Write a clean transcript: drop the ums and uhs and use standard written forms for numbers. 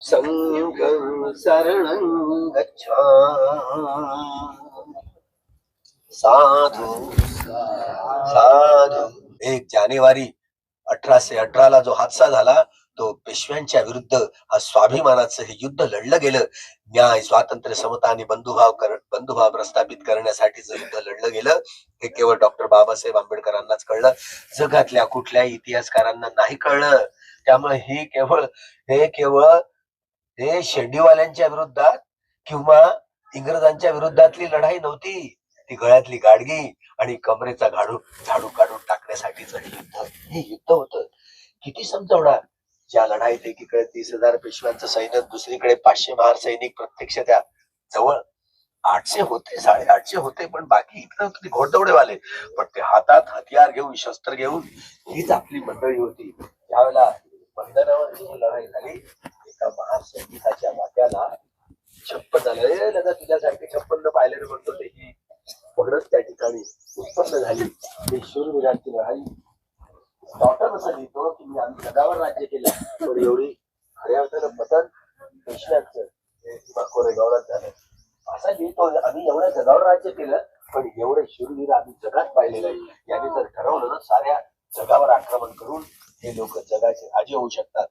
संघं शरणं गच्छामि साधू साधू. 1 जानेवारी 1818 ला जो हादसा झाला तो पेशव्यांच्या विरुद्ध हा स्वाभिमानाचं हे युद्ध लढलं गेलं. न्याय, स्वातंत्र्य, समता आणि बंधुभाव प्रस्थापित करण्यासाठीच युद्ध लढलं गेलं. हे केवळ डॉक्टर बाबासाहेब आंबेडकरांनाच कळलं, जगातल्या कुठल्याही इतिहासकारांना नाही कळलं. त्यामुळे हे केवळ हे शेंडीवाल्यांच्या विरुद्धात किंवा इंग्रजांच्या विरुद्धातली लढाई नव्हती. ती गळ्यातली गाडगी आणि कमरेचा झाडू काढून टाकण्यासाठीच हे युद्ध होतं. किती समजवणार. ज्या लढाईत एकीकडे 30,000 पेशव्यांचं सैन्य, दुसरीकडे 500 महार सैनिक, प्रत्यक्ष त्या जवळ 800 होते, 850 होते, पण बाकी इकडे घोडदौडेवाले. पण ते हातात हतियार घेऊन, शस्त्र घेऊन हीच आपली मंडळी होती. त्यावेळेला बंधनावर जी लढाई झाली, एका महार सैनिकाच्या वाट्याला 56 झालं. लगा तुझ्यासारखे 56 पाहिल्याने म्हणतो ते ही परत त्या ठिकाणी उत्पन्न झाली. ही शूरवीरांची लढाई. डॉक्टर असं लिहितो की आम्ही जगावर राज्य केलं, पण एवढी खऱ्या अर्थानं पतन पेशव्यांचं किंवा कोरेगावला झालं. असा लिहितो आम्ही एवढ्या जगावर राज्य केलं, पण एवढे शूरवीर आम्ही जगात पाहिले नाही. यांनी जर ठरवलं ना साऱ्या जगावर आक्रमण करून हे लोक जगाचे राजे होऊ शकतात,